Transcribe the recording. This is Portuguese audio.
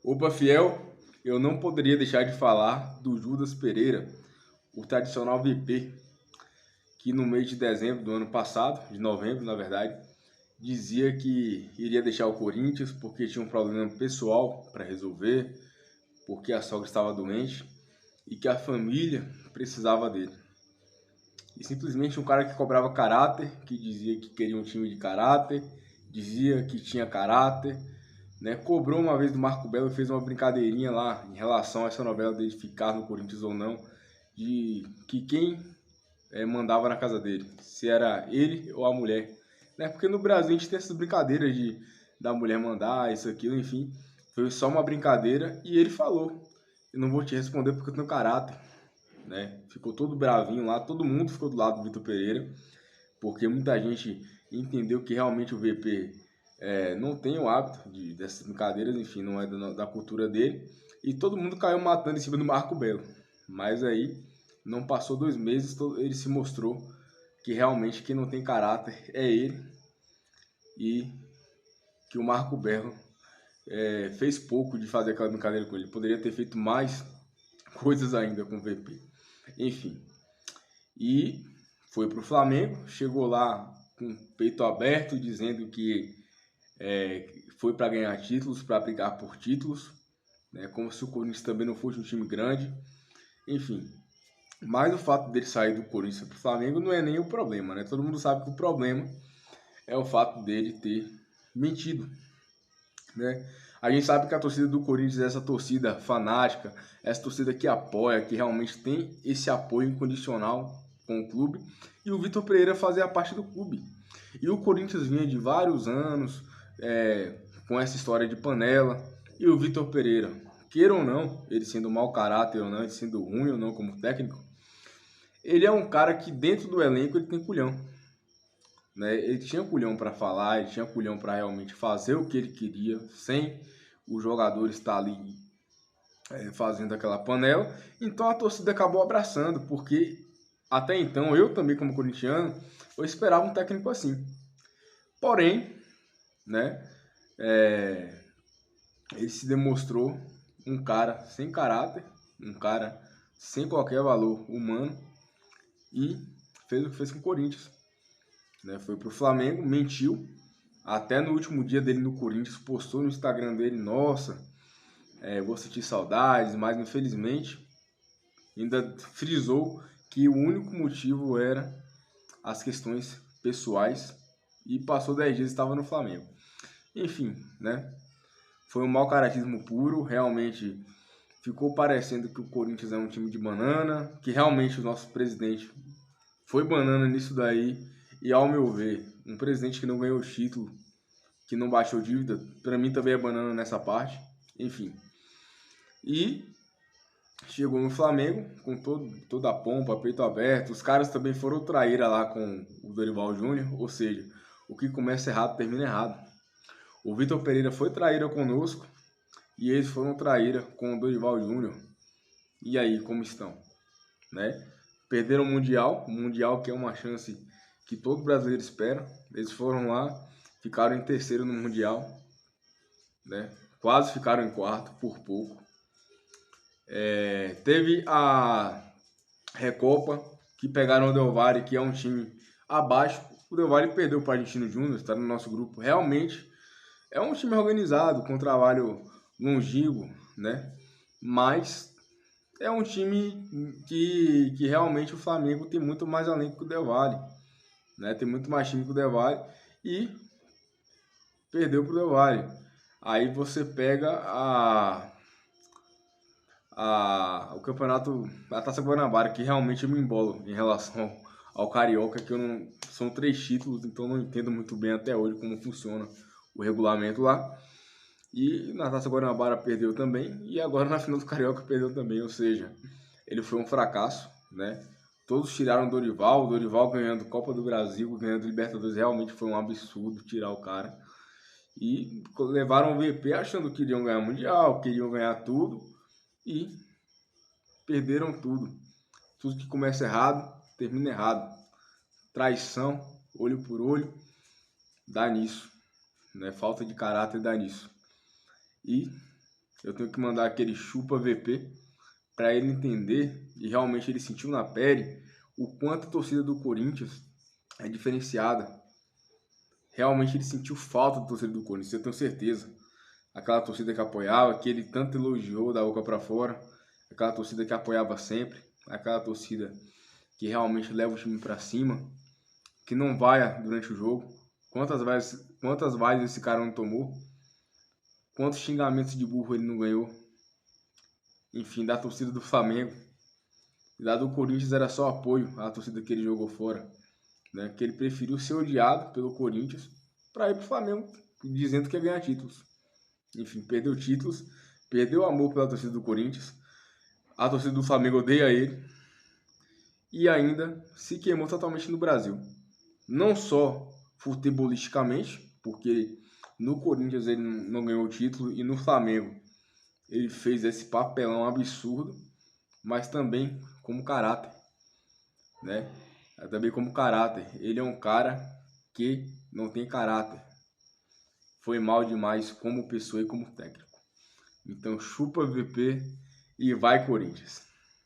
Opa, fiel, eu não poderia deixar de falar do Judas Pereira, o tradicional VP, que no mês de dezembro do ano passado, de novembro na verdade, dizia que iria deixar o Corinthians porque tinha um problema pessoal para resolver, porque a sogra estava doente e que a família precisava dele. E simplesmente um cara que cobrava caráter, que dizia que queria um time de caráter, dizia que tinha caráter, né? Cobrou uma vez do Marco Belo e fez uma brincadeirinha lá em relação a essa novela dele ficar no Corinthians ou não, de que quem mandava na casa dele, se era ele ou a mulher, né? Porque no Brasil a gente tem essas brincadeiras de da mulher mandar, isso, aquilo, enfim. Foi só uma brincadeira e ele falou: eu não vou te responder porque eu tenho caráter, né? Ficou todo bravinho lá, todo mundo ficou do lado do Vitor Pereira, porque muita gente entendeu que realmente o VP não tem o hábito dessas brincadeiras, enfim, não é da cultura dele, e todo mundo caiu matando em cima do Marco Belo. Mas aí, não passou 2 meses, ele se mostrou que realmente quem não tem caráter é ele, e que o Marco Belo fez pouco de fazer aquela brincadeira com ele. Poderia ter feito mais coisas ainda com o VP. Enfim, e foi para o Flamengo, chegou lá com o peito aberto, dizendo que foi para ganhar títulos, para brigar por títulos, né? Como se o Corinthians também não fosse um time grande. Enfim, mas o fato dele sair do Corinthians para o Flamengo não é nem o problema, né? Todo mundo sabe que o problema é o fato dele ter mentido, né? A gente sabe que a torcida do Corinthians é essa torcida fanática, essa torcida que apoia, que realmente tem esse apoio incondicional com o clube, e o Vitor Pereira fazia parte do clube. E o Corinthians vinha de vários anos com essa história de panela, e o Vitor Pereira, queira ou não, ele sendo mau caráter ou não, ele sendo ruim ou não como técnico, ele é um cara que dentro do elenco ele tem culhão, né? Ele tinha culhão para falar, ele tinha culhão para realmente fazer o que ele queria, sem o jogador estar ali fazendo aquela panela. Então a torcida acabou abraçando, porque até então eu também como corintiano, eu esperava um técnico assim. Porém, né, ele se demonstrou um cara sem caráter, um cara sem qualquer valor humano e fez o que fez com o Corinthians, né? Foi pro Flamengo, mentiu, até no último dia dele no Corinthians, postou no Instagram dele: nossa, vou sentir saudades, mas infelizmente ainda frisou que o único motivo era as questões pessoais e passou 10 dias e estava no Flamengo. Enfim, né? Foi um mau caratismo puro, realmente ficou parecendo que o Corinthians é um time de banana, que realmente o nosso presidente foi banana nisso daí, e ao meu ver, um presidente que não ganhou o título, que não baixou dívida, para mim também é banana nessa parte, enfim. E chegou no Flamengo com toda a pompa, peito aberto, os caras também foram traíra lá com o Dorival Júnior, ou seja, o que começa errado termina errado. O Vitor Pereira foi traíra conosco, e eles foram traíra com o Dorival Júnior. E aí, como estão? Né? Perderam o Mundial que é uma chance que todo brasileiro espera. Eles foram lá, ficaram em terceiro no Mundial, né? Quase ficaram em quarto, por pouco. Teve a Recopa, que pegaram o Del Valle, que é um time abaixo. O Del Valle perdeu para o Argentino Júnior, está no nosso grupo. Realmente é um time organizado, com trabalho longínquo, né? Mas é um time que realmente o Flamengo tem muito mais elenco que o Del Valle, né? Tem muito mais time que o Del Valle e perdeu pro Del Valle. Aí você pega o campeonato, a Taça Guanabara, que realmente eu me embolo em relação ao Carioca, que eu não, são 3 títulos, então não entendo muito bem até hoje como funciona o regulamento lá. E na Taça Guanabara perdeu também, e agora na final do Carioca perdeu também, ou seja, ele foi um fracasso, né? Todos tiraram o Dorival ganhando Copa do Brasil, ganhando Libertadores, realmente foi um absurdo tirar o cara. E levaram o VP achando que iriam ganhar Mundial, que iriam ganhar tudo, e perderam tudo. Tudo que começa errado, termina errado. Traição, olho por olho, dá nisso, né? Falta de caráter dá nisso. E eu tenho que mandar aquele chupa VP para ele entender e realmente ele sentiu na pele o quanto a torcida do Corinthians é diferenciada. Realmente ele sentiu falta da torcida do Corinthians, eu tenho certeza. Aquela torcida que apoiava, que ele tanto elogiou da boca para fora, aquela torcida que apoiava sempre, aquela torcida que realmente leva o time para cima, que não vaia durante o jogo. Quantas vaias esse cara não tomou? Quantos xingamentos de burro ele não ganhou? Enfim, da torcida do Flamengo. E da do Corinthians era só apoio à torcida que ele jogou fora. Né? Que ele preferiu ser odiado pelo Corinthians para ir pro Flamengo, dizendo que ia ganhar títulos. Enfim, perdeu títulos, perdeu o amor pela torcida do Corinthians. A torcida do Flamengo odeia ele. E ainda se queimou totalmente no Brasil. Não só futebolisticamente, porque no Corinthians ele não ganhou o título e no Flamengo ele fez esse papelão absurdo, mas também como caráter, né? Também como caráter. Ele é um cara que não tem caráter. Foi mal demais como pessoa e como técnico. Então chupa VP e vai Corinthians.